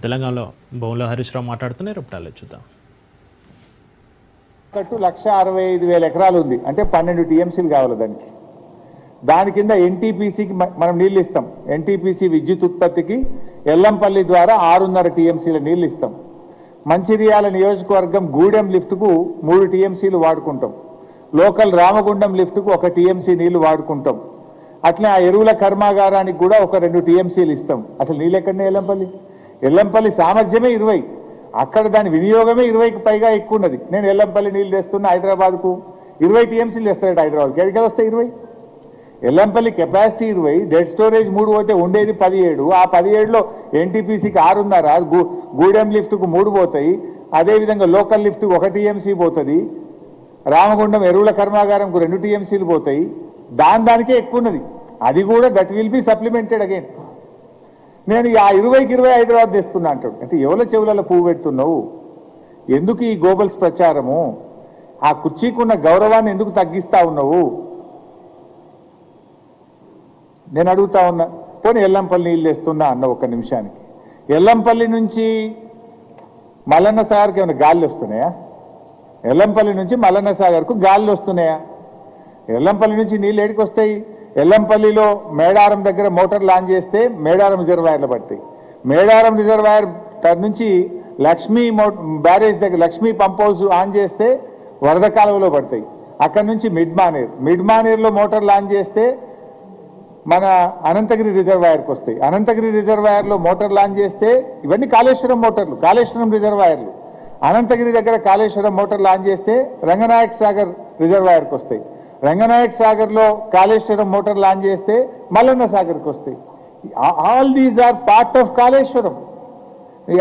తెలంగాణలో బొమ్మల హరీష్ రావు మాట్లాడుతున్నారు. ఇప్పుడు చూద్దాం. 1,65,000 ఎకరాలు ఉంది అంటే 12 టీఎంసీలు కావాలి దానికి. దాని కింద ఎన్టీపీసీకి మనం నీళ్ళు ఇస్తాం. ఎన్టీపీసీ విద్యుత్ ఉత్పత్తికి ఎల్లంపల్లి ద్వారా 6.5 టీఎంసీల నీళ్ళు ఇస్తాం. మంచిర్యాల నియోజకవర్గం గూడెం లిఫ్ట్కు 3 టీఎంసీలు వాడుకుంటాం. లోకల్ రామగుండం లిఫ్ట్కు 1 టీఎంసీ నీళ్లు వాడుకుంటాం. అట్లే ఆ ఎరువుల కర్మాగారానికి కూడా ఒక 2 టీఎంసీలు ఇస్తాం. అసలు నీళ్ళు ఎక్కడనే ఎల్లంపల్లి సామర్థ్యమే 20, అక్కడ దాని వినియోగమే 20కి పైగా ఎక్కువ ఉన్నది. నేను ఎల్లంపల్లి నీళ్ళు తెస్తున్నా హైదరాబాద్కు 20 టీఎంసీలు తెస్తాడట హైదరాబాద్కి. ఎక్కడికి వస్తాయి 20? ఎల్లంపల్లి కెపాసిటీ 20, డెడ్ స్టోరేజ్ 3 పోతే ఉండేది 17. ఆ 17లో ఎన్టీపీసీకి 6.5, గూడెం లిఫ్ట్కు 3 పోతాయి. అదేవిధంగా లోకల్ లిఫ్ట్కు 1 టీఎంసీ పోతుంది. రామగుండం ఎరువుల కర్మాగారంకు 2 టీఎంసీలు పోతాయి. దానికే ఎక్కువ ఉన్నది. అది కూడా that will be supplemented again. నేను ఆ 20కి 20 హైదరాబాద్ తెస్తున్నా అంటాడు. అంటే ఎవరి చెవులలో పువ్వు పెడుతున్నావు? ఎందుకు ఈ గోబల్స్ ప్రచారము? ఆ కుర్చీకున్న గౌరవాన్ని ఎందుకు తగ్గిస్తా ఉన్నావు? నేను అడుగుతా ఉన్నా. పోనీ ఎల్లంపల్లి నీళ్ళు తెస్తున్నా అన్న ఒక్క నిమిషానికి. ఎల్లంపల్లి నుంచి మల్లన్న సాగర్కి ఏమైనా గాలి వస్తున్నాయా? ఎల్లంపల్లి నుంచి మల్లన్న సాగర్కు గాలి వస్తున్నాయా? ఎల్లంపల్లి నుంచి నీళ్ళు ఏడికి వస్తాయి? ఎల్లంపల్లిలో మేడారం దగ్గర మోటార్ లాంచ్ చేస్తే మేడారం రిజర్వాయర్లు పడతాయి. మేడారం రిజర్వాయర్ నుంచి లక్ష్మీ బ్యారేజ్ దగ్గర లక్ష్మీ పంప్ హౌస్ ఆన్ చేస్తే వరద కాలువలో పడతాయి. అక్కడ నుంచి మిడ్ మానేర్లో మోటార్ లాంచ్ చేస్తే మన అనంతగిరి రిజర్వాయర్కి వస్తాయి. అనంతగిరి రిజర్వాయర్లో మోటార్ లాంచ్ చేస్తే ఇవన్నీ కాళేశ్వరం మోటార్లు, కాళేశ్వరం రిజర్వాయర్లు. అనంతగిరి దగ్గర కాళేశ్వరం మోటార్ లాంచ్ చేస్తే రంగనాయక్ సాగర్ రిజర్వాయర్కి వస్తాయి. రంగనాయక్ సాగర్లో కాళేశ్వరం మోటార్ లాంచ్ చేస్తే మల్లన్న సాగర్కి వస్తాయి. All these are part of Kaleshwaram.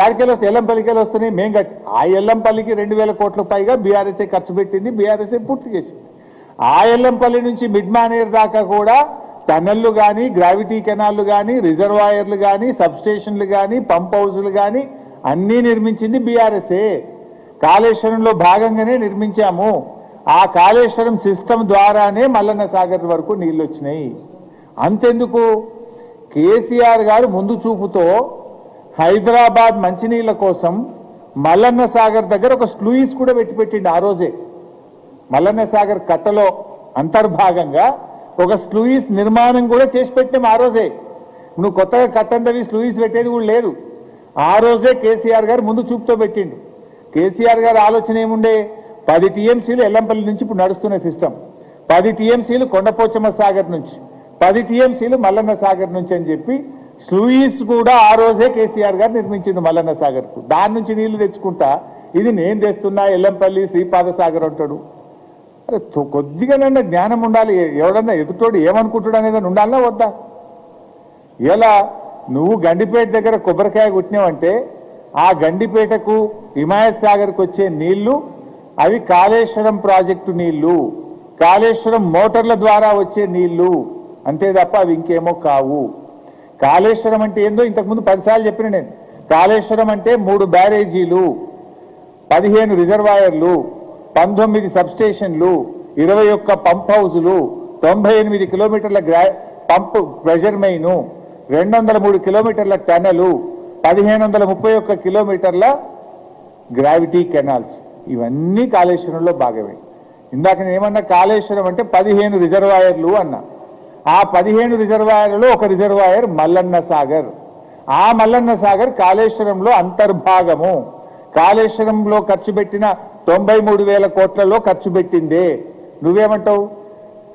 యాడికెళ్ళి వస్తాయి? ఎల్లంపల్లికెళ్ళి వస్తున్నాయి. మేము కట్టి ఆ ఎల్లంపల్లికి 2,000 కోట్ల పైగా బీఆర్ఎస్ఏ ఖర్చు పెట్టింది, బీఆర్ఎస్ఏ పూర్తి చేసింది. ఆ ఎల్లంపల్లి నుంచి మిడ్ మానేర్ దాకా కూడా టన్నెళ్లు కానీ, గ్రావిటీ కెనాల్లు కానీ, రిజర్వాయర్లు కానీ, సబ్స్టేషన్లు కానీ, పంప్ హౌజులు కానీ అన్నీ నిర్మించింది బీఆర్ఎస్ఏ. కాళేశ్వరంలో భాగంగానే నిర్మించాము. ఆ కాళేశ్వరం సిస్టమ్ ద్వారానే మల్లన్న సాగర్ వరకు నీళ్ళు వచ్చినాయి. అంతెందుకు, కేసీఆర్ గారు ముందు చూపుతో హైదరాబాద్ మంచినీళ్ళ కోసం మల్లన్న సాగర్ దగ్గర ఒక స్లూయిస్ కూడా పెట్టిండు. ఆ రోజే మల్లన్న సాగర్ కట్టలో అంతర్భాగంగా ఒక స్లూయిస్ నిర్మాణం కూడా చేసి పెట్టినాం. ఆ రోజే నువ్వు కొత్తగా కట్టందవి స్లూయిస్ పెట్టేది కూడా లేదు. ఆ రోజే కేసీఆర్ గారు ముందు చూపుతో పెట్టిండు. కేసీఆర్ గారు ఆలోచన ఏముండే? 10 టీఎంసీలు ఎల్లంపల్లి నుంచి ఇప్పుడు నడుస్తున్న సిస్టమ్, 10 టీఎంసీలు కొండపోచమ్మ సాగర్ నుంచి, 10 టీఎంసీలు మల్లన్న సాగర్ నుంచి అని చెప్పి స్లూయిస్ కూడా ఆ రోజే కేసీఆర్ గారు నిర్మించిండు మల్లన్న సాగర్కు. దాని నుంచి నీళ్లు తెచ్చుకుంటా ఇది నేను తెస్తున్నా ఎల్లంపల్లి శ్రీపాద సాగర్ అంటాడు. అరే కొద్దిగానన్నా జ్ఞానం ఉండాలి. ఎవడన్నా ఎదుటోడు ఏమనుకుంటాడు అనేది ఉండాలన్నా వద్దా? ఇలా నువ్వు గండిపేట దగ్గర కొబ్బరికాయ కుట్టినావంటే ఆ గండిపేటకు హిమాయత్ సాగర్కి వచ్చే నీళ్లు అవి కాళేశ్వరం ప్రాజెక్టు నీళ్లు, కాళేశ్వరం మోటార్ల ద్వారా వచ్చే నీళ్లు అంతే తప్ప అవి ఇంకేమో కావు. కాళేశ్వరం అంటే ఏందో ఇంతకుముందు 10 సార్లు చెప్పిన నేను. కాళేశ్వరం అంటే 3 బ్యారేజీలు, 15 రిజర్వాయర్లు, 19 సబ్స్టేషన్లు, 21 పంప్ హౌజులు, 98 కిలోమీటర్ల పంప్ ప్రెషర్ మెయిన్, 203 కిలోమీటర్ల టనలు, 1531 కిలోమీటర్ల గ్రావిటీ కెనాల్స్. ఇవన్నీ కాళేశ్వరంలో భాగమే. ఇందాక నేను ఏమన్నా కాళేశ్వరం అంటే 15 రిజర్వాయర్లు అన్నా. ఆ 15 రిజర్వాయర్లలో ఒక రిజర్వాయర్ మల్లన్న సాగర్. ఆ మల్లన్న సాగర్ కాళేశ్వరంలో అంతర్భాగము. కాళేశ్వరంలో ఖర్చు పెట్టిన 93,000 కోట్లలో ఖర్చు పెట్టిందే. నువ్వేమంటావు?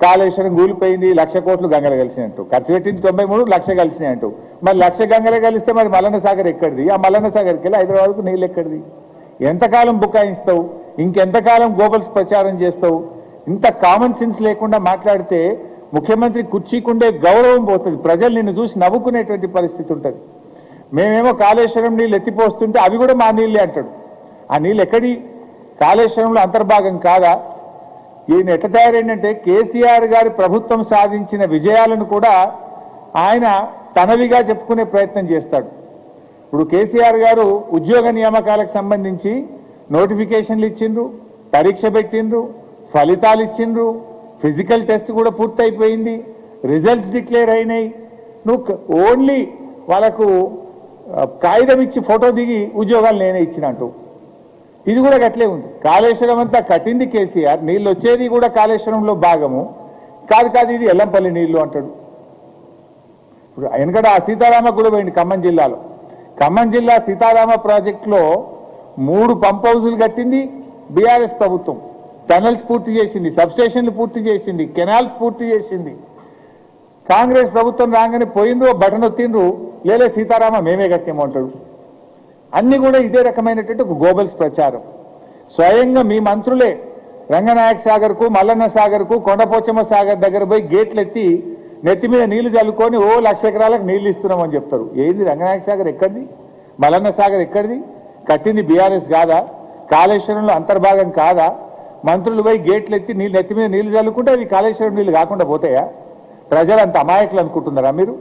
కాళేశ్వరం కూలిపోయింది, 1,00,000 కోట్లు గంగలు కలిసినట్టు. ఖర్చు పెట్టింది 93, 1,00,000 కలిసినాయి అంటూ. మరి 1,00,000 గంగలే కలిస్తే మరి మల్లన్న సాగర్ ఎక్కడిది? ఆ మల్లన్న సాగర్కి వెళ్ళి హైదరాబాద్కు నీళ్ళు ఎక్కడిది? ఎంతకాలం బుకాయిస్తావు? ఇంకెంతకాలం గోబల్స్ ప్రచారం చేస్తావు? ఇంత కామన్ సెన్స్ లేకుండా మాట్లాడితే ముఖ్యమంత్రి కుర్చీకుండే గౌరవం పోతుంది. ప్రజలు నిన్ను చూసి నవ్వుకునేటువంటి పరిస్థితి ఉంటుంది. మేమేమో కాళేశ్వరం నీళ్ళు ఎత్తిపోస్తుంటే అవి కూడా మా నీళ్ళే అంటాడు. ఆ నీళ్ళు ఎక్కడి? కాళేశ్వరంలో అంతర్భాగం కాదా? ఈయన ఎట్లా తయారైందంటే కేసీఆర్ గారి ప్రభుత్వం సాధించిన విజయాలను కూడా ఆయన తనవిగా చెప్పుకునే ప్రయత్నం చేస్తాడు. ఇప్పుడు కేసీఆర్ గారు ఉద్యోగ నియామకాలకు సంబంధించి నోటిఫికేషన్లు ఇచ్చిండ్రు, పరీక్ష పెట్టిండ్రు, ఫలితాలు ఇచ్చిండ్రు, ఫిజికల్ టెస్ట్ కూడా పూర్తయిపోయింది, రిజల్ట్స్ డిక్లేర్ అయినాయి. నువ్వు ఓన్లీ వాళ్ళకు కాగితం ఇచ్చి ఫోటో దిగి ఉద్యోగాలు నేనే ఇచ్చినట్టు. ఇది కూడా గట్లే ఉంది. కాళేశ్వరం అంతా కట్టింది కేసీఆర్, నీళ్ళు వచ్చేది కూడా కాళేశ్వరంలో భాగము కాదు, ఇది ఎల్లంపల్లి నీళ్లు అంటాడు. ఇప్పుడు ఎందుకంటే ఆ సీతారామ కూడా పోయింది ఖమ్మం జిల్లాలో. ఖమ్మం జిల్లా సీతారామ ప్రాజెక్టులో 3 పంప్ హౌజులు కట్టింది బీఆర్ఎస్ ప్రభుత్వం. టనల్స్ పూర్తి చేసింది, సబ్స్టేషన్లు పూర్తి చేసింది, కెనాల్స్ పూర్తి చేసింది. కాంగ్రెస్ ప్రభుత్వం రాగానే పోయిండ్రు, బటన్ ఒత్తిండ్రు, లేలే సీతారామ మేమే కట్టామంటాడు. అన్ని కూడా ఇదే రకమైనటువంటి ఒక గోబల్స్ ప్రచారం. స్వయంగా మీ మంత్రులే రంగనాయక సాగర్కు, మల్లన్న సాగర్కు, కొండపోచమ్మ సాగర్ దగ్గర పోయి గేట్లు ఎత్తి నెత్తి మీద నీళ్లు చల్లుకొని 1,00,000 ఎకరాలకు నీళ్లు ఇస్తున్నామని చెప్తారు. ఏంది రంగనాయక సాగర్ ఎక్కడిది, మల్లన్న సాగర్ ఎక్కడిది? కట్టింది బీఆర్ఎస్ కాదా? కాళేశ్వరంలో అంతర్భాగం కాదా? మంత్రులు పోయి గేట్లు ఎత్తి నెత్తి మీద నీళ్లు చల్లుకుంటే అవి కాళేశ్వరం నీళ్లు కాకుండా పోతాయా? ప్రజలు అంత అమాయకులు అనుకుంటున్నారా మీరు?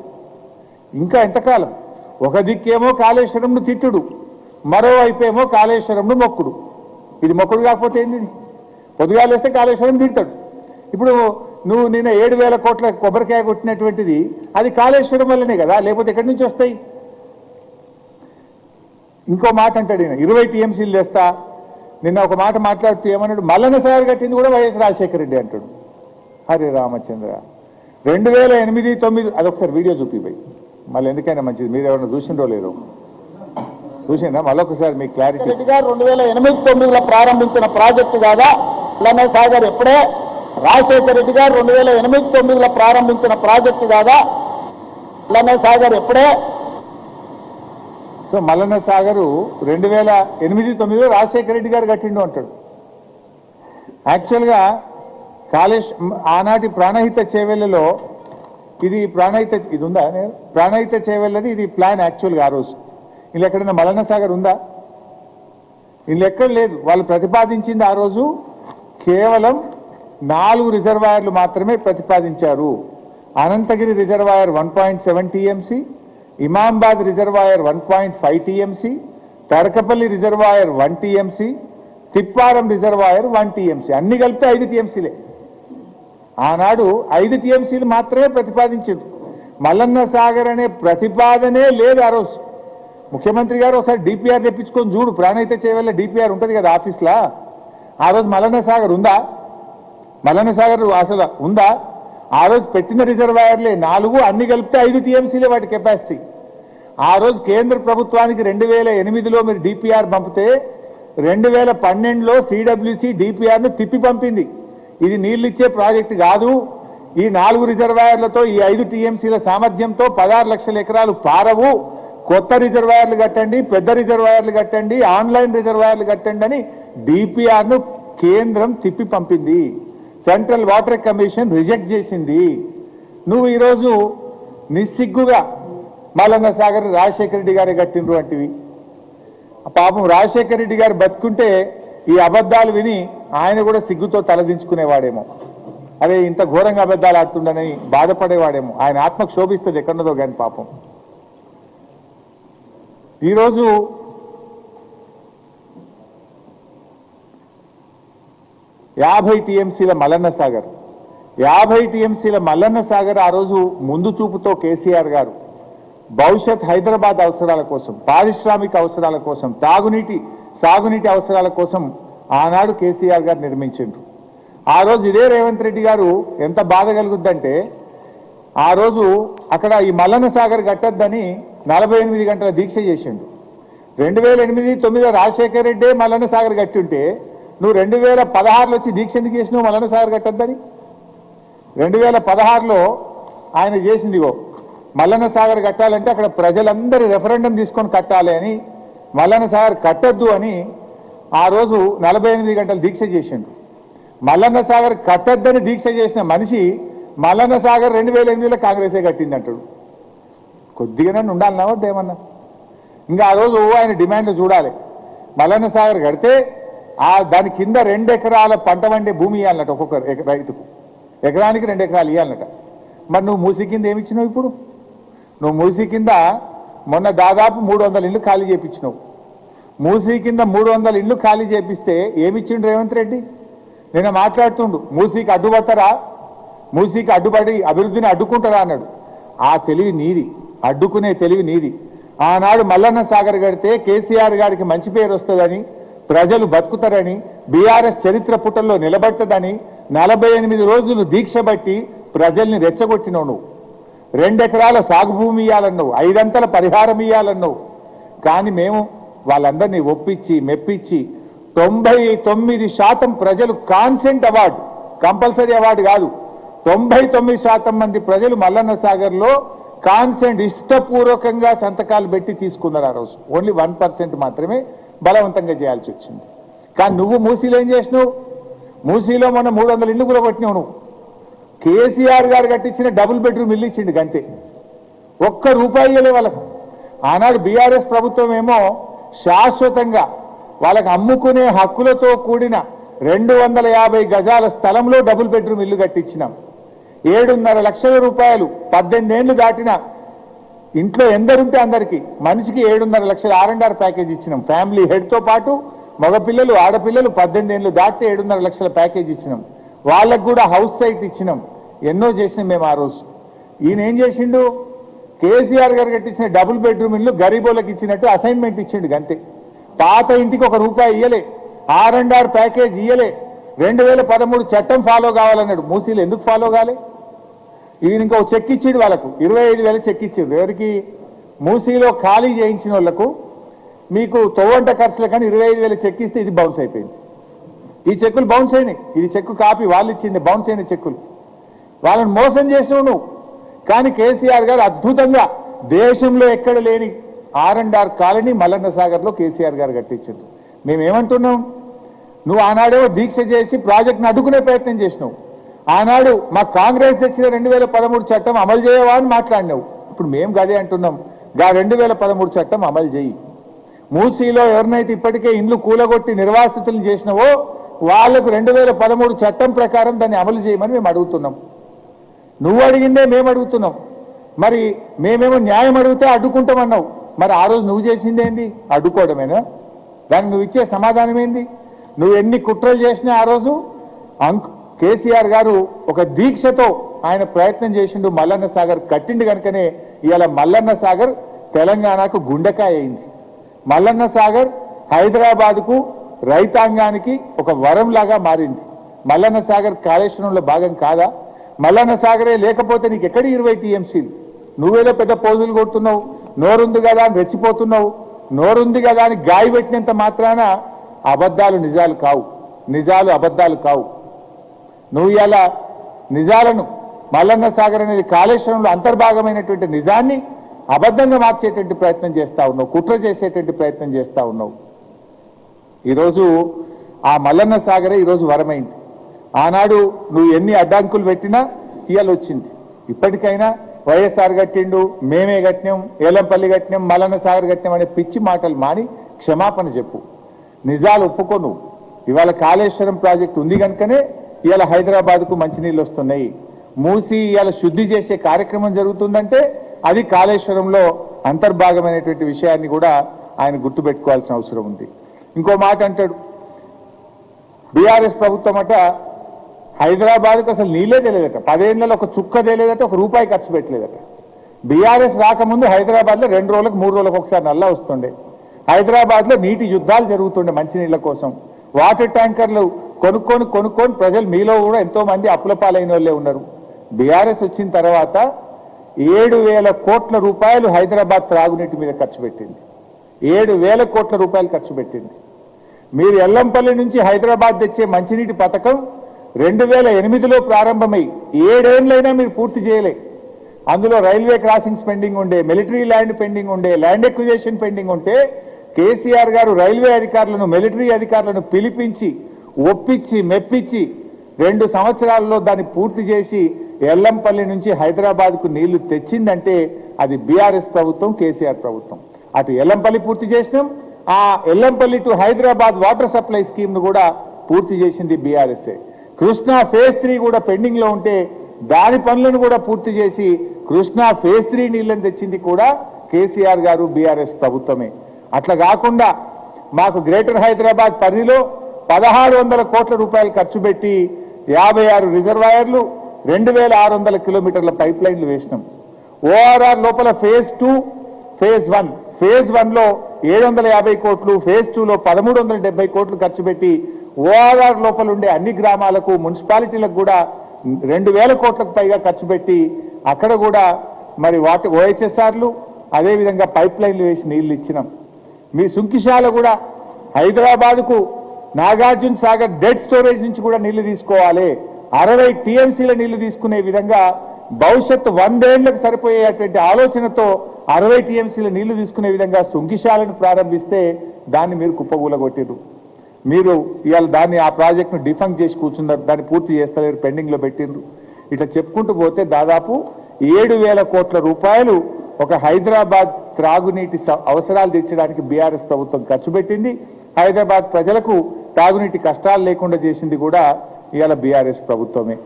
ఇంకా ఎంతకాలం? ఒక దిక్కేమో కాళేశ్వరంను తిట్టుడు, మరోవైపు ఏమో కాళేశ్వరంను మొక్కుడు. ఇది మొక్కుడు కాకపోతే ఏంది? పొద్దుగాలేస్తే కాళేశ్వరం తిడతాడు. ఇప్పుడు నువ్వు నిన్న 7,000 కోట్ల కొబ్బరికాయ కొట్టినటువంటిది అది కాళేశ్వరం వల్లనే కదా, లేకపోతే ఎక్కడి నుంచి వస్తాయి? ఇంకో మాట అంటాడు ఈయన, 20 టీఎంసీలు తెస్తా. నిన్న ఒక మాట మాట్లాడుతూ ఏమన్నాడు, మల్లన్న సాగర్ కట్టింది కూడా వైఎస్ రాజశేఖర రెడ్డి అంటాడు. హరే రామచంద్ర, 2008-9 అదొకసారి వీడియో చూపిపోయి మళ్ళీ ఎందుకైనా మంచిది. మీరు ఎవరైనా చూసిండో లేదో చూసిందా? మళ్ళొకసారి మీకు క్లారిటీ. 2008-9లో ప్రారంభించిన ప్రాజెక్టు కాదా మల్లన్న సాగర్? ఎప్పుడే రాజశేఖర రెడ్డి గారు 2008-9లో ప్రారంభించిన ప్రాజెక్టు కాదా మల్లన్న సాగర్? ఎప్పుడే? సో మల్లన్న సాగరు 2008-9లో రాజశేఖర రెడ్డి గారు కట్టిండు అంటాడు. యాక్చువల్గా ఆనాటి ప్రాణహిత చేవెళ్లలో ఇది ఉందా? ప్రాణహిత చేవెళ్ళది ఇది ప్లాన్ యాక్చువల్గా ఆ రోజు. ఇలా ఎక్కడైనా మల్లన్న సాగర్ ఉందా? ఇలా ఎక్కడ లేదు. వాళ్ళు ప్రతిపాదించింది ఆ రోజు కేవలం 4 రిజర్వాయర్లు మాత్రమే ప్రతిపాదించారు. Ananthagiri reservoir 1.7 TMC, Imambad reservoir 1.5 TMC, Thadakapalli reservoir 1 TMC, Tipparam reservoir 1 TMC, అన్ని కలిపితే 5 టీఎంసీలే. ఆనాడు 5 టీఎంసీలు మాత్రమే ప్రతిపాదించారు. మల్లన్న సాగర్ అనే ప్రతిపాదనే లేదు ఆ రోజు. ముఖ్యమంత్రి గారు ఒకసారి డిపిఆర్ తెప్పించుకొని చూడు, ప్రాణహిత చేవెళ్ళ డిపిఆర్ ఉంటుంది కదా ఆఫీస్లా. ఆ రోజు మల్లన్న సాగర్ ఉందా? మల్లన్న సాగర్ అసలు ఉందా? ఆ రోజు పెట్టిన రిజర్వాయర్లే 4, అన్ని కలిపితే 5 టీఎంసీలే వాటి కెపాసిటీ. ఆ రోజు కేంద్ర ప్రభుత్వానికి 2008లో మీరు డిపిఆర్ పంపితే 2012లో సిడబ్ల్యూసి డిపిఆర్ను తిప్పి పంపింది. ఇది నీళ్ళు ఇచ్చే ప్రాజెక్టు కాదు, ఈ 4 రిజర్వాయర్లతో ఈ 5 టీఎంసీల సామర్థ్యంతో 16 లక్షల ఎకరాలు పారవు, కొత్త రిజర్వాయర్లు కట్టండి, పెద్ద రిజర్వాయర్లు కట్టండి, ఆన్లైన్ రిజర్వాయర్లు కట్టండి అని డిపిఆర్ను కేంద్రం తిప్పి పంపింది. సెంట్రల్ వాటర్ కమిషన్ రిజెక్ట్ చేసింది. నువ్వు ఈరోజు నిస్సిగ్గుగా మల్లన్న సాగర్ రాజశేఖర రెడ్డి గారే కట్టినరు అంటివి. పాపం రాజశేఖర రెడ్డి గారు బతుకుంటే ఈ అబద్ధాలు విని ఆయన కూడా సిగ్గుతో తలదించుకునేవాడేమో. అదే ఇంత ఘోరంగా అబద్ధాలు ఆడుతుండని బాధపడేవాడేమో. ఆయన ఆత్మకు శోభిస్తుంది ఎక్కడన్నదో కానీ పాపం. ఈరోజు యాభై టీఎంసీల మల్లన్న సాగర్, 50 టీఎంసీల మల్లన్న సాగర్ ఆ రోజు ముందు చూపుతో కేసీఆర్ గారు భవిష్యత్ హైదరాబాద్ అవసరాల కోసం, పారిశ్రామిక అవసరాల కోసం, సాగునీటి అవసరాల కోసం ఆనాడు కేసీఆర్ గారు నిర్మించిండ్రు. ఆ రోజు ఇదే రేవంత్ రెడ్డి గారు ఎంత బాధ కలుగుద్దంటే, ఆ రోజు అక్కడ ఈ మల్లన్న సాగర్ కట్టద్దని 48 గంటల దీక్ష చేసిండు. 2008-9 రాజశేఖర రెడ్డే మల్లన్న సాగర్ కట్టి ఉంటే నువ్వు 2016లో వచ్చి దీక్ష ఎందుకు చేసినావు మల్లన్న సాగర్ కట్టద్దని? 2016లో ఆయన చేసిందిగో మల్లన్న సాగర్ కట్టాలంటే అక్కడ ప్రజలందరూ రెఫరెండం తీసుకొని కట్టాలి అని, మల్లన్న సాగర్ కట్టద్దు అని ఆ రోజు 48 గంటల దీక్ష చేసిండు. మల్లన్న సాగర్ కట్టద్దని దీక్ష చేసిన మనిషి మల్లన్న సాగర్ 2008లో కాంగ్రెసే కట్టింది అంటాడు. కొద్దిగానే ఉండాలన్నా వద్దేమన్నా? ఇంకా ఆ రోజు ఆయన డిమాండ్లు చూడాలి. మల్లన్న సాగర్ కడితే దాని కింద 2 ఎకరాల పంట వండే భూమి ఇవ్వాలన్నట ఒక్కొక్క రైతుకు, ఎకరానికి 2 ఎకరాలు ఇవ్వాలన్నట. మరి నువ్వు మూసి కింద ఏమిచ్చినావు? ఇప్పుడు నువ్వు మూసి కింద మొన్న దాదాపు 300 ఇళ్ళు ఖాళీ చేయించినావు. మూసీ కింద 300 ఇళ్ళు ఖాళీ చేపిస్తే ఏమిచ్చిండు రేవంత్ రెడ్డి? నిన్న మాట్లాడుతుండు, మూసీకి అడ్డుపడతారా, మూసీకి అడ్డుపడి అభివృద్ధిని అడ్డుకుంటారా అన్నాడు. ఆ తెలివి నీది, అడ్డుకునే తెలివి నీది. ఆనాడు మల్లన్న సాగర్ కడితే కేసీఆర్ గారికి మంచి పేరు వస్తుందని, ప్రజలు బతుకుతారని, బీఆర్ఎస్ చరిత్ర పుటల్లో నిలబడుతుందని 48 రోజులు దీక్ష బట్టి ప్రజల్ని రెచ్చగొట్టినావు నువ్వు. 2 ఎకరాల సాగు భూమి ఇవ్వాలన్నావు, 5 అంతల పరిహారం ఇవ్వాలన్నావు. కానీ మేము వాళ్ళందరినీ ఒప్పించి మెప్పించి 99% ప్రజలు కాన్సెంట్ అవార్డు, కంపల్సరీ అవార్డు కాదు, 99% మంది ప్రజలు మల్లన్న సాగర్లో కాన్సెంట్ ఇష్టపూర్వకంగా సంతకాలు పెట్టి తీసుకున్నారు. ఆ రోజు ఓన్లీ 1% మాత్రమే బలవంతంగా చేయాల్సి వచ్చింది. కానీ నువ్వు మూసీలో ఏం చేసినావు? మూసీలో మొన్న 300 ఇళ్ళు కూడా కొట్టినావు నువ్వు. కేసీఆర్ గారు కట్టించిన డబుల్ బెడ్రూమ్ ఇల్లు ఇచ్చిండు గంతే, ₹1 ఇయ్యలే వాళ్ళకు. ఆనాడు బీఆర్ఎస్ ప్రభుత్వం ఏమో శాశ్వతంగా వాళ్ళకి అమ్ముకునే హక్కులతో కూడిన 250 గజాల స్థలంలో డబుల్ బెడ్రూమ్ ఇల్లు కట్టించినాం. 7.5 లక్షల రూపాయలు 18 ఏళ్లు దాటిన ఇంట్లో ఎందరుంటే అందరికీ మనిషికి 7.5 లక్షల R&R ప్యాకేజ్ ఇచ్చినాం. ఫ్యామిలీ హెడ్తో పాటు మగపిల్లలు ఆడపిల్లలు 18 ఏళ్లు దాటితే 7.5 లక్షల ప్యాకేజ్ ఇచ్చినాం. వాళ్ళకు కూడా హౌస్ సైట్ ఇచ్చినాం. ఎన్నో చేసినాం మేము ఆ రోజు. ఈయన ఏం చేసిండు? కేసీఆర్ గారు కట్టించిన డబుల్ బెడ్రూమ్ ఇల్లు గరీబోళ్ళకి ఇచ్చినట్టు అసైన్మెంట్ ఇచ్చిండు గంతే. పాత ఇంటికి ₹1 ఇయ్యలే, R&R ప్యాకేజ్ ఇయ్యలే. 2013 చట్టం ఫాలో కావాలన్నాడు. మూసీలు ఎందుకు ఫాలో కాలే? ఈయన ఇంకో చెక్ ఇచ్చిండు వాళ్ళకు, 25,000 చెక్ ఇచ్చిండు. ఎవరికి? మూసీలో ఖాళీ చేయించిన వాళ్ళకు. మీకు తోవంట ఖర్చులు కానీ 25,000 చెక్ ఇస్తే ఇది బౌన్స్ అయిపోయింది. ఈ చెక్కులు బౌన్స్ అయినాయి. ఇది చెక్కు కాపీ వాళ్ళు ఇచ్చింది, బౌన్స్ అయిన చెక్కులు. వాళ్ళని మోసం చేసినావు నువ్వు. కానీ కేసీఆర్ గారు అద్భుతంగా దేశంలో ఎక్కడ లేని R&R కాలనీ మల్లన్న సాగర్లో కేసీఆర్ గారు కట్టించారు. మేమేమంటున్నాం? నువ్వు ఆనాడేమో దీక్ష చేసి ప్రాజెక్ట్ను అడ్డుకునే ప్రయత్నం చేసినావు. ఆనాడు మా కాంగ్రెస్ తెచ్చిన 2013 చట్టం అమలు చేయవా అని మాట్లాడినావు. ఇప్పుడు మేము గదే అంటున్నాం, 2013 చట్టం అమలు చేయి. మూసీలో ఎవరినైతే ఇప్పటికే ఇండ్లు కూలగొట్టి నిర్వాసితులను చేసినావో వాళ్లకు 2013 చట్టం ప్రకారం దాన్ని అమలు చేయమని మేము అడుగుతున్నాం. నువ్వు అడిగిందే మేము అడుగుతున్నాం. మరి మేమేమో న్యాయం అడిగితే అడ్డుకుంటామన్నావు. మరి ఆ రోజు నువ్వు చేసిందేంది? అడ్డుకోవడమేనా? దానికి నువ్వు ఇచ్చే సమాధానం ఏంది? నువ్వు ఎన్ని కుట్రలు చేసినా ఆ రోజు కేసీఆర్ గారు ఒక దీక్షతో ఆయన ప్రయత్నం చేసిండు, మల్లన్న సాగర్ కట్టిండు. కనుకనే ఇవాళ మల్లన్న సాగర్ తెలంగాణకు గుండెకాయ అయింది. మల్లన్న సాగర్ హైదరాబాద్కు రైతాంగానికి ఒక వరం లాగా మారింది. మల్లన్న సాగర్ కాళేశ్వరంలో భాగం కాదా? మల్లన్న సాగరే లేకపోతే నీకు ఎక్కడి 20 TMCలు? నువ్వేదో పెద్ద పోజులు కొడుతున్నావు, నోరుంది కదా అని రెచ్చిపోతున్నావు. నోరుంది కదా అని గాయ పెట్టినంత మాత్రాన అబద్ధాలు నిజాలు కావు, నిజాలు అబద్ధాలు కావు. నువ్వు ఇలా నిజాలను, మల్లన్న సాగర్ అనేది కాళేశ్వరంలో అంతర్భాగమైనటువంటి నిజాన్ని అబద్ధంగా మార్చేటువంటి ప్రయత్నం చేస్తా ఉన్నావు, కుట్ర చేసేటువంటి ప్రయత్నం చేస్తా ఉన్నావు. ఈరోజు ఆ మల్లన్న సాగరే ఈరోజు వరమైంది. ఆనాడు నువ్వు ఎన్ని అడ్డంకులు పెట్టినా ఇవాళ వచ్చింది. ఇప్పటికైనా వైఎస్ఆర్ కట్టిండు, మేమే కట్టినాం, ఏలంపల్లి కట్టినాం, మల్లన్న సాగర్ కట్టినాం అనే పిచ్చి మాటలు మాని క్షమాపణ చెప్పు, నిజాలు ఒప్పుకోను. ఇవాళ కాళేశ్వరం ప్రాజెక్టు ఉంది కనుకనే ఇవాళ హైదరాబాద్కు మంచినీళ్ళు వస్తున్నాయి. మూసి ఇవాళ శుద్ధి చేసే కార్యక్రమం జరుగుతుందంటే అది కాళేశ్వరంలో అంతర్భాగమైనటువంటి విషయాన్ని కూడా ఆయన గుర్తుపెట్టుకోవాల్సిన అవసరం ఉంది. ఇంకో మాట అంటాడు, బీఆర్ఎస్ ప్రభుత్వం అట హైదరాబాద్కు అసలు నీళ్ళే తెలియదట, 10 ఏళ్లలో ఒక చుక్క తెలియదట, ₹1 ఖర్చు పెట్టలేదట. బీఆర్ఎస్ రాకముందు హైదరాబాద్లో 2 రోజులకు 3 రోజులకు ఒకసారి నల్లా వస్తుండే. హైదరాబాద్లో నీటి యుద్ధాలు జరుగుతుండే మంచినీళ్ళ కోసం. వాటర్ ట్యాంకర్లు కొనుక్కొని ప్రజలు, మీలో కూడా ఎంతో మంది అప్పుల పాలైన వాళ్ళే ఉన్నారు. బీఆర్ఎస్ వచ్చిన తర్వాత 7,000 కోట్ల రూపాయలు హైదరాబాద్ త్రాగునీటి మీద ఖర్చు పెట్టింది. 7,000 కోట్ల రూపాయలు ఖర్చు పెట్టింది. మీరు ఎల్లంపల్లి నుంచి హైదరాబాద్ తెచ్చే మంచినీటి పథకం 2008లో ప్రారంభమై 7 ఏళ్ళైనా మీరు పూర్తి చేయలే. అందులో రైల్వే క్రాసింగ్స్ పెండింగ్ ఉండే, మిలిటరీ ల్యాండ్ పెండింగ్ ఉండే, ల్యాండ్ ఎక్విజిషన్ పెండింగ్ ఉంటే కేసీఆర్ గారు రైల్వే అధికారులను, మిలిటరీ అధికారులను పిలిపించి ఒప్పించి మెప్పించి 2 సంవత్సరాల్లో దాన్ని పూర్తి చేసి ఎల్లంపల్లి నుంచి హైదరాబాద్కు నీళ్లు తెచ్చిందంటే అది బీఆర్ఎస్ ప్రభుత్వం, కేసీఆర్ ప్రభుత్వం. అటు ఎల్లంపల్లి పూర్తి చేసినాం, ఆ Yellampalli to Hyderabad water supply scheme ను కూడా పూర్తి చేసింది బీఆర్ఎస్ఏ. కృష్ణా ఫేజ్ 3 కూడా పెండింగ్ లో ఉంటే దాని పనులను కూడా పూర్తి చేసి కృష్ణా ఫేజ్ 3 నీళ్లను తెచ్చింది కూడా కేసీఆర్ గారు, బీఆర్ఎస్ ప్రభుత్వమే. అట్లా కాకుండా మాకు గ్రేటర్ హైదరాబాద్ పరిధిలో 1,600 కోట్ల రూపాయలు ఖర్చు పెట్టి 56 రిజర్వాయర్లు, 2,600 కిలోమీటర్ల పైప్ లైన్లు వేసినాం. ఓఆర్ఆర్ లోపల ఫేజ్ 2, ఫేజ్ 1 ఫేజ్ 1లో 750 కోట్లు, ఫేజ్ 2లో 1370 కోట్లు ఖర్చు పెట్టి ఓఆర్ఆర్ లోపల ఉండే అన్ని గ్రామాలకు, మున్సిపాలిటీలకు కూడా 2000 కోట్లకు పైగా ఖర్చు పెట్టి అక్కడ కూడా మరి వాటి ఓహెచ్ఎస్ఆర్లు అదేవిధంగా పైప్ లైన్లు వేసి నీళ్లు ఇచ్చినాం. మీ సుంకిశాల కూడా హైదరాబాద్కు నాగార్జున సాగర్ డెడ్ స్టోరేజ్ నుంచి కూడా నీళ్లు తీసుకోవాలి, 60 టీఎంసీల నీళ్లు తీసుకునే విధంగా భవిష్యత్తు 100 ఏళ్లకు సరిపోయేటువంటి ఆలోచనతో 60 టీఎంసీల నీళ్లు తీసుకునే విధంగా సుంకిశాలను ప్రారంభిస్తే దాన్ని మీరు కుప్పగూలగొట్టిరు. మీరు ఇవాళ దాన్ని ఆ ప్రాజెక్టును డిఫంక్ చేసి కూర్చున్నారు, దాన్ని పూర్తి చేస్తలేరు, పెండింగ్లో పెట్టిండ్రు. ఇట్లా చెప్పుకుంటూ పోతే దాదాపు 7,000 కోట్ల రూపాయలు ఒక హైదరాబాద్ త్రాగునీటి అవసరాలు తీర్చడానికి బీఆర్ఎస్ ప్రభుత్వం ఖర్చు పెట్టింది. హైదరాబాద్ ప్రజలకు తాగునీటి కష్టాలు లేకుండా చేసింది కూడా ఇవాళ బీఆర్ఎస్ ప్రభుత్వమే.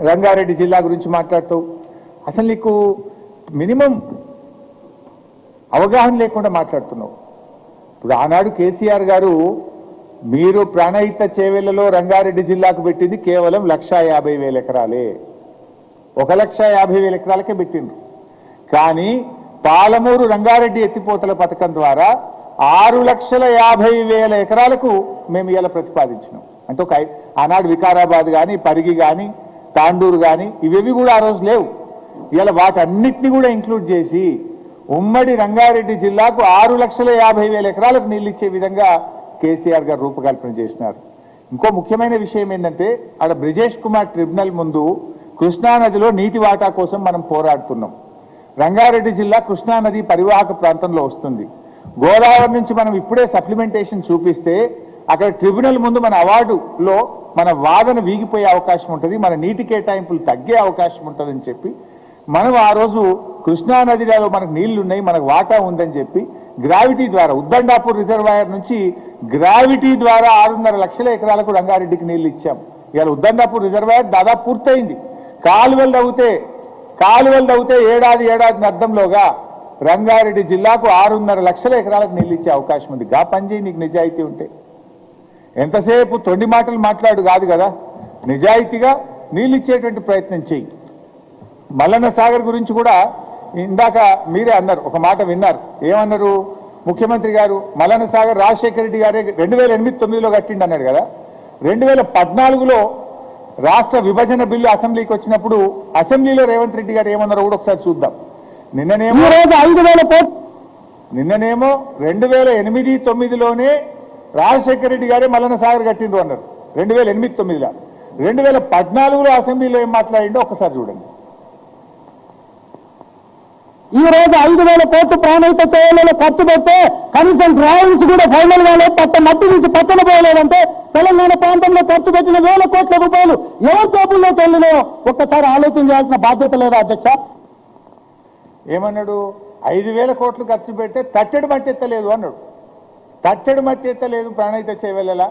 రంగారెడ్డి జిల్లా గురించి మాట్లాడుతూ అసలు నీకు మినిమం అవగాహన లేకుండా మాట్లాడుతున్నావు. ఇప్పుడు ఆనాడు కేసీఆర్ గారు మీరు ప్రాణహిత చేవెళ్లలో రంగారెడ్డి జిల్లాకు పెట్టింది కేవలం 1,50,000 ఎకరాలే, 1,50,000 ఎకరాలకే పెట్టిండ్రు. కానీ పాలమూరు రంగారెడ్డి ఎత్తిపోతల పథకం ద్వారా 6,50,000 ఎకరాలకు మేము ఇలా ప్రతిపాదించినాం. అంటే ఒక ఆనాడు వికారాబాద్ కానీ, పరిగి కానీ, తాండూరు కానీ ఇవేవి కూడా ఆ రోజు లేవు. ఇలా వాటన్నిటిని కూడా ఇంక్లూడ్ చేసి ఉమ్మడి రంగారెడ్డి జిల్లాకు 6,50,000 ఎకరాలకు నీళ్ళు ఇచ్చే విధంగా కేసీఆర్ గారు రూపకల్పన చేసినారు. ఇంకో ముఖ్యమైన విషయం ఏంటంటే ఆడ బ్రిజేష్ కుమార్ ట్రిబ్యునల్ ముందు కృష్ణానదిలో నీటి వాటా కోసం మనం పోరాడుతున్నాం. రంగారెడ్డి జిల్లా కృష్ణానది పరివాహక ప్రాంతంలో వస్తుంది. గోదావరి నుంచి మనం ఇప్పుడే సప్లిమెంటేషన్ చూపిస్తే అక్కడ ట్రిబ్యునల్ ముందు మన అవార్డులో మన వాదన వీగిపోయే అవకాశం ఉంటుంది, మన నీటి కేటాయింపులు తగ్గే అవకాశం ఉంటుందని చెప్పి మనం ఆ రోజు కృష్ణానదిలో మనకు నీళ్లు ఉన్నాయి, మనకు వాటా ఉందని చెప్పి గ్రావిటీ ద్వారా ఉద్దండాపూర్ రిజర్వాయర్ నుంచి గ్రావిటీ ద్వారా 6.5 లక్షల ఎకరాలకు రంగారెడ్డికి నీళ్లు ఇచ్చాం. ఇవాళ ఉద్దండాపూర్ రిజర్వాయర్ దాదాపు పూర్తయింది. కాలువలు తవ్వుతే ఏడాది అర్థంలోగా రంగారెడ్డి జిల్లాకు 6.5 లక్షల ఎకరాలకు నీళ్ళు ఇచ్చే అవకాశం ఉంది. గా పనిచేయి, నీకు నిజాయితీ ఉంటే. ఎంతసేపు తొండి మాటలు మాట్లాడు కాదు కదా, నిజాయితీగా నీళ్ళు ఇచ్చేటువంటి ప్రయత్నం చెయ్యి. మల్లన్న సాగర్ గురించి కూడా ఇందాక మీరే అన్నారు, ఒక మాట విన్నారు. ఏమన్నారు ముఖ్యమంత్రి గారు? మల్లన్న సాగర్ రాజశేఖర రెడ్డి గారే 2008-9లో కట్టిండి అన్నాడు కదా. 2014లో రాష్ట్ర విభజన బిల్లు అసెంబ్లీకి వచ్చినప్పుడు అసెంబ్లీలో రేవంత్ రెడ్డి గారు ఏమన్నారో కూడా ఒకసారి చూద్దాం. నిన్ననేమో 2008-9లోనే రాజశేఖర రెడ్డి గారే మల్లన్న సాగర్ కట్టిండ్రు అన్నారు 2008-9లో. 2014లో అసెంబ్లీలో ఏం మాట్లాడిండో ఒకసారి చూడండి. ఈ రోజు 5,000 కోట్లు ప్రాణహిత చేయాలని ఖర్చు పెడితే కనీసం డ్రాయింగ్స్ కూడా ఫైనల్ గానే మట్టి తీసి పక్కన పోయలేదంటే తెలంగాణ ప్రాంతంలో ఖర్చు పెట్టిన 1,000 కోట్ల రూపాయలు ఎవరి చేతుల్లోకి వెళ్ళినో ఒక్కసారి ఆలోచన చేయాల్సిన బాధ్యత లేదా అధ్యక్ష? ఏమన్నాడు? 5,000 కోట్లు ఖర్చు పెడితే తట్టెడు మట్టి ఎత్తలేదు అన్నాడు. తట్టెడు మట్టి ఎత్తలేదు ప్రాణహిత చేయవెళ్ళలా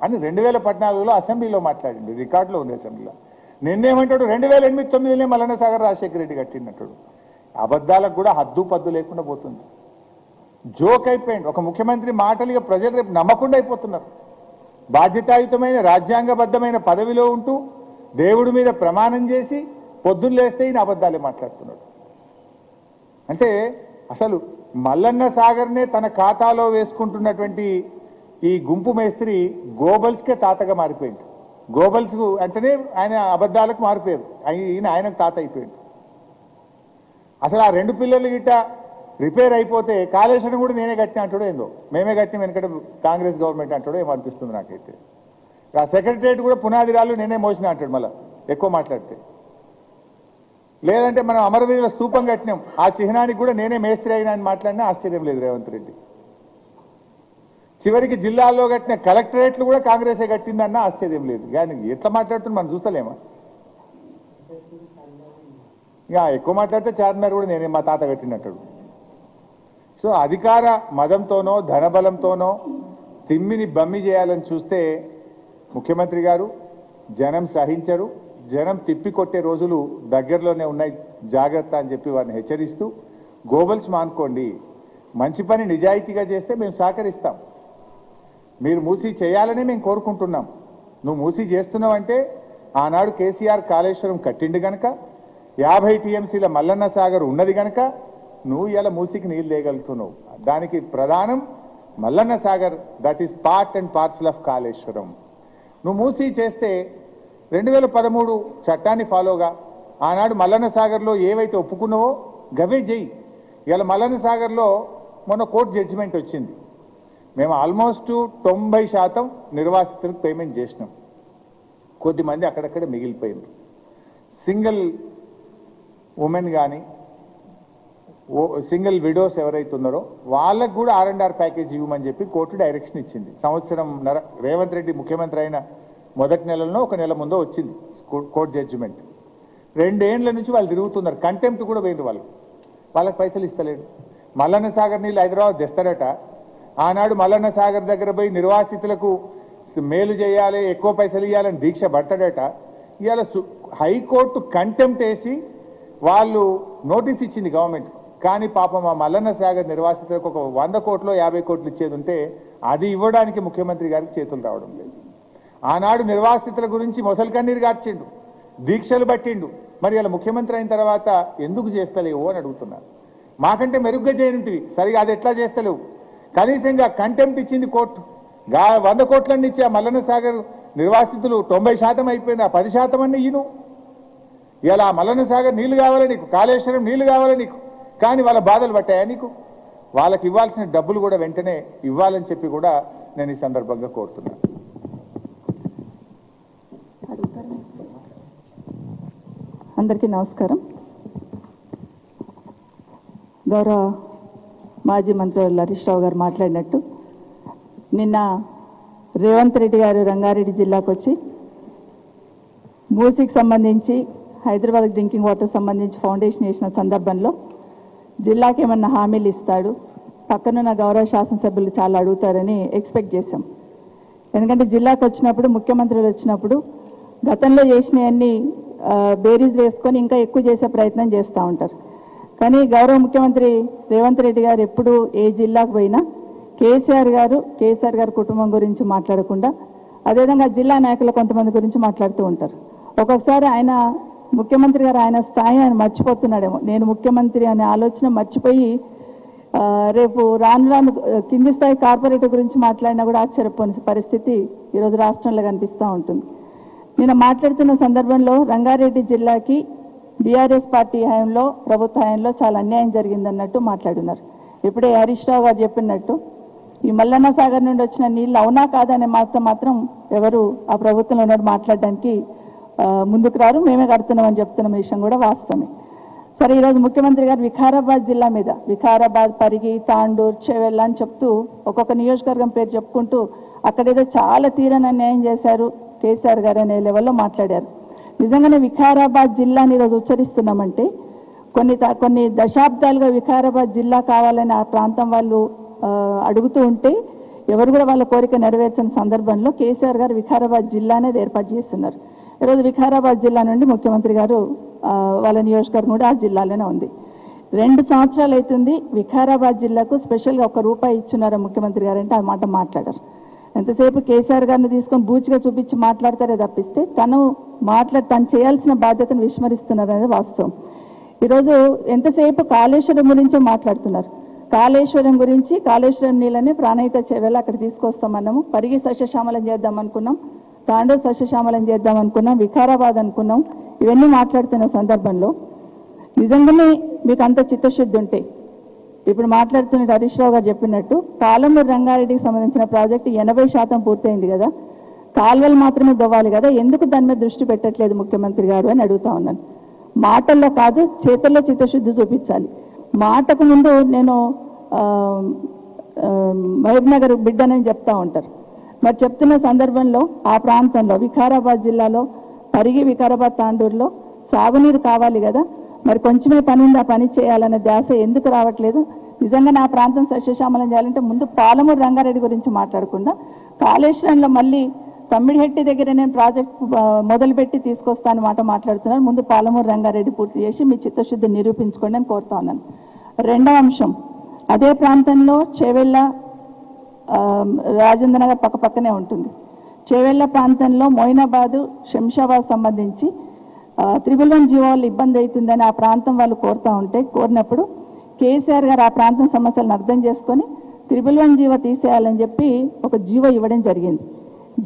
అని 2014లో అసెంబ్లీలో మాట్లాడింది, రికార్డులో ఉంది అసెంబ్లీలో. నిన్నేమంటాడు? 2008-9లోనే మల్లన్న సాగర్ రాజశేఖర రెడ్డి కట్టినట్టాడు. అబద్ధాలకు కూడా హద్దు పద్దు లేకుండా పోతుంది. జోక్ అయిపోయింది. ఒక ముఖ్యమంత్రి మాటలుగా ప్రజలు రేపు నమ్మకుండా అయిపోతున్నారు. బాధ్యతాయుతమైన రాజ్యాంగబద్ధమైన పదవిలో ఉంటూ దేవుడి మీద ప్రమాణం చేసి పొద్దున్న లేస్తే ఈయన అబద్ధాలే మాట్లాడుతున్నాడు. అంటే అసలు మల్లన్న సాగర్నే తన ఖాతాలో వేసుకుంటున్నటువంటి ఈ గుంపు మేస్త్రి గోబల్స్కే తాతగా మారిపోయింది. గోబల్స్ అంటేనే ఆయన అబద్ధాలకు మారిపోయారు, ఈయన ఆయనకు తాత అయిపోయింది. అసలు ఆ 2 పిల్లలు గిట్ట రిపేర్ అయిపోతే కాళేశ్వరం కూడా నేనే కట్టిన అంటాడో ఏందో, మేమే కట్టిన వెనకట కాంగ్రెస్ గవర్నమెంట్ అంటాడో ఏమో అనిపిస్తుంది నాకైతే. ఆ సెక్రటరియట్ కూడా పునాది రాళ్ళు నేనే మోసిన అంటాడు మళ్ళీ ఎక్కువ మాట్లాడితే. లేదంటే మనం అమరవీరుల స్తూపం కట్టినాం, ఆ చిహ్నానికి కూడా నేనే మేస్త్రి అయినా అని మాట్లాడినా ఆశ్చర్యం లేదు రేవంత్ రెడ్డి. చివరికి జిల్లాల్లో కట్టిన కలెక్టరేట్లు కూడా కాంగ్రెసే కట్టిందన్నా ఆశ్చర్యం లేదు. కానీ ఎట్లా మాట్లాడుతున్నా మనం చూస్తలేమా? ఇక ఎక్కువ మాట్లాడితే చార్మినార్ కూడా నేనే మా తాత కట్టినట్టాడు. సో అధికార మదంతోనో ధనబలంతోనో తిమ్మిని బమ్మి చేయాలని చూస్తే ముఖ్యమంత్రి గారు జనం సహించరు. జనం తిప్పికొట్టే రోజులు దగ్గరలోనే ఉన్నాయి, జాగ్రత్త అని చెప్పి వారిని హెచ్చరిస్తూ, గోబల్స్ మానుకోండి, మంచి పని నిజాయితీగా చేస్తే మేము సహకరిస్తాం. మీరు మూసీ చేయాలని మేము కోరుకుంటున్నాం. నువ్వు మూసీ చేస్తున్నావు అంటే ఆనాడు కేసీఆర్ కాళేశ్వరం కట్టిండు గనక, 50 టీఎంసీల మల్లన్న సాగర్ ఉన్నది గనక నువ్వు ఇలా మూసికి నీళ్ళు తేగలుగుతున్నావు. దానికి ప్రధానం Mallanna Sagar, that is part and parcel of Kaleshwaram. నువ్వు మూసి చేస్తే 2013 చట్టాన్ని ఫాలోగా ఆనాడు మల్లన్న సాగర్లో ఏవైతే ఒప్పుకున్నావో గవే చెయ్యి. ఇలా మల్లన్న సాగర్లో మొన్న కోర్టు జడ్జిమెంట్ వచ్చింది. మేము ఆల్మోస్ట్ 90% నిర్వాసితులకు పేమెంట్ చేసినాం. కొద్దిమంది అక్కడక్కడ మిగిలిపోయింది. సింగిల్ ఉమెన్ కానీ సింగిల్ విడోస్ ఎవరైతే ఉన్నారో వాళ్ళకు కూడా R&R ప్యాకేజ్ ఇవ్వమని చెప్పి కోర్టు డైరెక్షన్ ఇచ్చింది. సంవత్సరం రేవంత్ రెడ్డి ముఖ్యమంత్రి అయిన మొదటి నెలలోనో ఒక నెల ముందో వచ్చింది కోర్టు జడ్జిమెంట్. 2 ఏళ్ల నుంచి వాళ్ళు తిరుగుతున్నారు. కంటెంప్ట్ కూడా పోయింది. వాళ్ళకి పైసలు ఇస్తలేడు. మల్లన్న సాగర్ నీళ్ళు హైదరాబాద్ తెస్తారట. ఆనాడు మల్లన్న సాగర్ దగ్గర పోయి నిర్వాసితులకు మేలు చేయాలి, ఎక్కువ పైసలు ఇవ్వాలని దీక్ష పడతాడట. ఇవాళ హైకోర్టు కంటెంప్ట్ వేసి వాళ్ళు నోటీస్ ఇచ్చింది గవర్నమెంట్. కానీ పాపం ఆ మల్లన్న సాగర్ నిర్వాసితులకు ఒక 100 కోట్లు 50 కోట్లు ఇచ్చేది ఉంటే అది ఇవ్వడానికి ముఖ్యమంత్రి గారికి చేతులు రావడం లేదు. ఆనాడు నిర్వాసితుల గురించి మొసలు కన్నీరు గార్చిండు, దీక్షలు పట్టిండు. మరి ఇలా ముఖ్యమంత్రి అయిన తర్వాత ఎందుకు చేస్తలేవు అని అడుగుతున్నారు. మాకంటే మెరుగ్గా చేయనుంటివి, సరిగా అది ఎట్లా చేస్తలేవు? కనీసంగా కంటెంప్ట్ ఇచ్చింది కోర్టు. 100 కోట్లన్నీ ఇచ్చి ఆ మల్లన్న సాగర్ నిర్వాసితులు 90% అయిపోయింది. ఆ 10% అన్నీ ఇయ్యను. ఇలా మల్లన్న సాగర్ నీళ్లు కావాలి నీకు, కాళేశ్వరం నీళ్లు కావాలి నీకు, కానీ వాళ్ళ బాధలు పట్టాయా నీకు? వాళ్ళకి ఇవ్వాల్సిన డబ్బులు కూడా వెంటనే ఇవ్వాలని చెప్పి కూడా నేను ఈ సందర్భంగా కోరుతున్నాను. అందరికీ నమస్కారం. గౌరవ మాజీ మంత్రి హరీష్ రావు గారు మాట్లాడినట్టు నిన్న రేవంత్ రెడ్డి గారు రంగారెడ్డి జిల్లాకు వచ్చి మూసీకి సంబంధించి హైదరాబాద్ డ్రింకింగ్ వాటర్ సంబంధించి ఫౌండేషన్ వేసిన సందర్భంలో జిల్లాకి ఏమన్నా హామీలు ఇస్తాడు, పక్కనున్న గౌరవ శాసనసభ్యులు చాలా అడుగుతారని ఎక్స్పెక్ట్ చేశాం. ఎందుకంటే జిల్లాకు వచ్చినప్పుడు ముఖ్యమంత్రులు వచ్చినప్పుడు గతంలో చేసినవన్నీ బేరీజ్ వేసుకొని ఇంకా ఎక్కువ చేసే ప్రయత్నం చేస్తూ ఉంటారు. కానీ గౌరవ ముఖ్యమంత్రి రేవంత్ రెడ్డి గారు ఎప్పుడు ఏ జిల్లాకు పోయినా కేసీఆర్ గారు కుటుంబం గురించి మాట్లాడకుండా అదేవిధంగా జిల్లా నాయకులు కొంతమంది గురించి మాట్లాడుతూ ఉంటారు. ఒక్కొక్కసారి ఆయన ముఖ్యమంత్రి గారు ఆయన స్థాయి ఆయన మర్చిపోతున్నాడేమో. నేను ముఖ్యమంత్రి అనే ఆలోచన మర్చిపోయి రేపు రాను కింది స్థాయి కార్పొరేటర్ గురించి మాట్లాడినా కూడా ఆశ్చర్యపోని పరిస్థితి ఈరోజు రాష్ట్రంలో కనిపిస్తూ ఉంటుంది. నేను మాట్లాడుతున్న సందర్భంలో రంగారెడ్డి జిల్లాకి బీఆర్ఎస్ పార్టీ హయాంలో ప్రభుత్వ హయాంలో చాలా అన్యాయం జరిగిందన్నట్టు మాట్లాడున్నారు. ఇప్పుడే హరీష్ రావు గారు చెప్పినట్టు ఈ మల్లన్న సాగర్ నుండి వచ్చిన నీళ్ళు అవునా కాదనే మాత్రం ఎవరు ఆ ప్రభుత్వంలో ఉన్నట్టు మాట్లాడడానికి ముందుకు రారు. మేమే కడుతున్నామని చెప్తున్న విషయం కూడా వాస్తవమే. సరే, ఈరోజు ముఖ్యమంత్రి గారు వికారాబాద్ జిల్లా మీద వికారాబాద్, పరిగి, తాండూర్, చెవెళ్ళ అని చెప్తూ ఒక్కొక్క నియోజకవర్గం పేరు చెప్పుకుంటూ అక్కడేదో చాలా తీరని అన్యాయం చేశారు కేసీఆర్ గారు అనే లెవెల్లో మాట్లాడారు. నిజంగానే వికారాబాద్ జిల్లాని ఈరోజు ఉచ్చరిస్తున్నామంటే కొన్ని దశాబ్దాలుగా వికారాబాద్ జిల్లా కావాలని ఆ ప్రాంతం వాళ్ళు అడుగుతూ ఉంటే ఎవరు కూడా వాళ్ళ కోరిక నెరవేర్చిన సందర్భంలో కేసీఆర్ గారు వికారాబాద్ జిల్లా అనేది ఏర్పాటు చేస్తున్నారు. ఈరోజు వికారాబాద్ జిల్లా నుండి ముఖ్యమంత్రి గారు వాళ్ళ నియోజకవర్గం కూడా ఆ జిల్లాలోనే ఉంది. 2 సంవత్సరాలు అవుతుంది వికారాబాద్ జిల్లాకు స్పెషల్గా ₹1 ఇచ్చున్నారా ముఖ్యమంత్రి గారు అంటే ఆ మాట మాట్లాడారు. ఎంతసేపు కేసీఆర్ గారిని తీసుకొని బూచిగా చూపించి మాట్లాడతారే తప్పిస్తే తను చేయాల్సిన బాధ్యతను విస్మరిస్తున్నారు అనేది వాస్తవం. ఈరోజు ఎంతసేపు కాళేశ్వరం గురించే మాట్లాడుతున్నారు. కాళేశ్వరం గురించి కాళేశ్వరం నీళ్ళని ప్రాణహిత చెవెళ్ళ అక్కడ తీసుకొస్తామన్నాము. పరిగి సస్యశ్యామలం చేద్దాం అనుకున్నాం, తాండూరు సస్యశ్యామలం చేద్దాం అనుకున్నాం, వికారాబాద్ అనుకున్నాం. ఇవన్నీ మాట్లాడుతున్న సందర్భంలో నిజంగానే మీకు అంత చిత్తశుద్ధి ఉంటే ఇప్పుడు మాట్లాడుతున్న హరీష్ రావు గారు చెప్పినట్టు పాలమూరు రంగారెడ్డికి సంబంధించిన ప్రాజెక్టు 80% పూర్తయింది కదా, కాలువలు మాత్రమే దవ్వాలి కదా, ఎందుకు దాని మీద దృష్టి పెట్టట్లేదు ముఖ్యమంత్రి గారు అని అడుగుతా ఉన్నాను. మాటల్లో కాదు చేతుల్లో చిత్తశుద్ధి చూపించాలి. మాటకు ముందు నేను మహబూబ్ నగర్ బిడ్డనని చెప్తా ఉంటారు. మరి చెప్తున్న సందర్భంలో ఆ ప్రాంతంలో వికారాబాద్ జిల్లాలో పరిగి, వికారాబాద్, తాండూరులో సాగునీరు కావాలి కదా, మరి కొంచెమే పని ఉంది, ఆ పని చేయాలనే ధ్యాస ఎందుకు రావట్లేదు? నిజంగా నా ప్రాంతం సస్యశ్యామలం చేయాలంటే ముందు పాలమూరు రంగారెడ్డి గురించి మాట్లాడకుండా కాళేశ్వరంలో మళ్ళీ తమ్మిడిహెట్టి దగ్గర నేను ప్రాజెక్ట్ మొదలుపెట్టి తీసుకొస్తాను మాట మాట్లాడుతున్నాను. ముందు పాలమూరు రంగారెడ్డి పూర్తి చేసి మీ చిత్తశుద్ధి నిరూపించుకోండి అని కోరుతా ఉన్నాను. 2వ అంశం, అదే ప్రాంతంలో చేవెళ్ళ, రాజేంద్ర నగర్ పక్కనే ఉంటుంది. చేవెళ్ళ ప్రాంతంలో మోయినాబాదు, శంషాబాద్ సంబంధించి 111 జీవో వల్ల ఇబ్బంది అవుతుందని ఆ ప్రాంతం వాళ్ళు కోరుతూ ఉంటే కోరినప్పుడు కేసీఆర్ గారు ఆ ప్రాంతం సమస్యలను అర్థం చేసుకొని 111 జీవో తీసేయాలని చెప్పి ఒక జీవో ఇవ్వడం జరిగింది.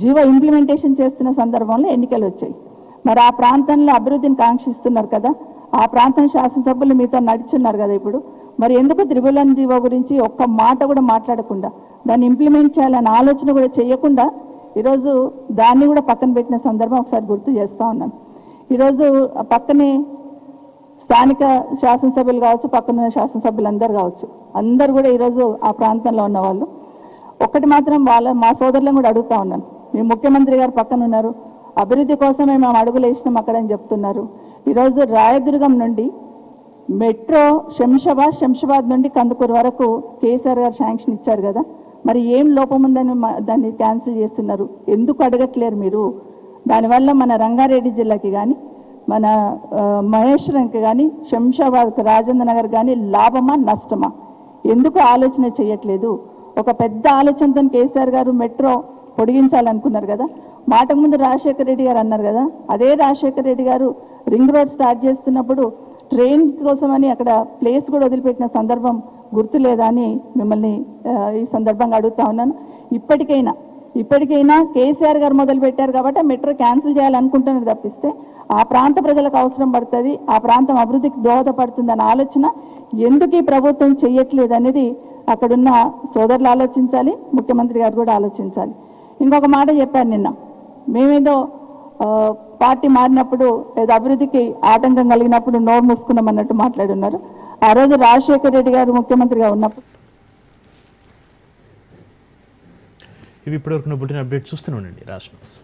జీవో ఇంప్లిమెంటేషన్ చేస్తున్న సందర్భంలో ఎన్నికలు వచ్చాయి. మరి ఆ ప్రాంతంలో అభివృద్ధిని కాంక్షిస్తున్నారు కదా, ఆ ప్రాంతం శాసనసభ్యులు మీతో నడుచున్నారు కదా ఇప్పుడు, మరి ఎందుకు 111 జీవో గురించి ఒక్క మాట కూడా మాట్లాడకుండా దాన్ని ఇంప్లిమెంట్ చేయాలనే ఆలోచన కూడా చేయకుండా ఈరోజు దాన్ని కూడా పక్కన పెట్టిన సందర్భం ఒకసారి గుర్తు చేస్తూ ఉన్నాను. ఈరోజు పక్కనే స్థానిక శాసనసభ్యులు కావచ్చు, పక్కన శాసనసభ్యులు అందరు కావచ్చు, అందరు కూడా ఈరోజు ఆ ప్రాంతంలో ఉన్న వాళ్ళు ఒక్కటి మాత్రం మా సోదరులను కూడా అడుగుతా ఉన్నాను. మీ ముఖ్యమంత్రి గారు పక్కన ఉన్నారు, అభివృద్ధి కోసమే మేము అడుగులు వేసినాం అక్కడ అని చెప్తున్నారు. ఈరోజు రాయదుర్గం నుండి మెట్రో శంషాబాద్ నుండి కందుకూరు వరకు కేసీఆర్ గారు శాంక్షన్ ఇచ్చారు కదా, మరి ఏం లోపం ఉందని దాన్ని క్యాన్సిల్ చేస్తున్నారు? ఎందుకు అడగట్లేరు మీరు? దానివల్ల మన రంగారెడ్డి జిల్లాకి కానీ మన మహేశ్వరంకి కానీ శంషాబాద్కి రాజేంద్ర నగర్ కానీ లాభమా నష్టమా? ఎందుకు ఆలోచన చేయట్లేదు? ఒక పెద్ద ఆలోచనతో కేసీఆర్ గారు మెట్రో పొడిగించాలనుకున్నారు కదా, మాటకు ముందు రాజశేఖర రెడ్డి గారు అన్నారు కదా, అదే రాజశేఖర రెడ్డి గారు రింగ్ రోడ్ స్టార్ట్ చేస్తున్నప్పుడు ట్రైన్ కోసమని అక్కడ ప్లేస్ కూడా వదిలిపెట్టిన సందర్భం గుర్తు లేదా అని మిమ్మల్ని ఈ సందర్భంగా అడుగుతా ఉన్నాను. ఇప్పటికైనా కేసీఆర్ గారు మొదలు పెట్టారు కాబట్టి ఆ మెట్రో క్యాన్సిల్ చేయాలనుకుంటున్నారు తప్పిస్తే ఆ ప్రాంత ప్రజలకు అవసరం పడుతుంది, ఆ ప్రాంతం అభివృద్ధికి దోహదపడుతుందన్న ఆలోచన ఎందుకు ఈ ప్రభుత్వం చేయట్లేదు అనేది అక్కడున్న సోదరులు ఆలోచించాలి, ముఖ్యమంత్రి గారు కూడా ఆలోచించాలి. ఇంకొక మాట చెప్పాను నిన్న, మేమేదో పార్టీ మారినప్పుడు ఏదో అభివృద్ధికి ఆటంకం కలిగినప్పుడు నోరు మూసుకున్నాం అన్నట్టు మాట్లాడున్నారు. ఆ రోజు రాజశేఖర రెడ్డి గారు ముఖ్యమంత్రిగా ఉన్నప్పుడు. ఇవి ఇప్పటివరకు బులెటిన్ అప్డేట్ చూస్తూనే ఉండండి రాజ్ న్యూస్.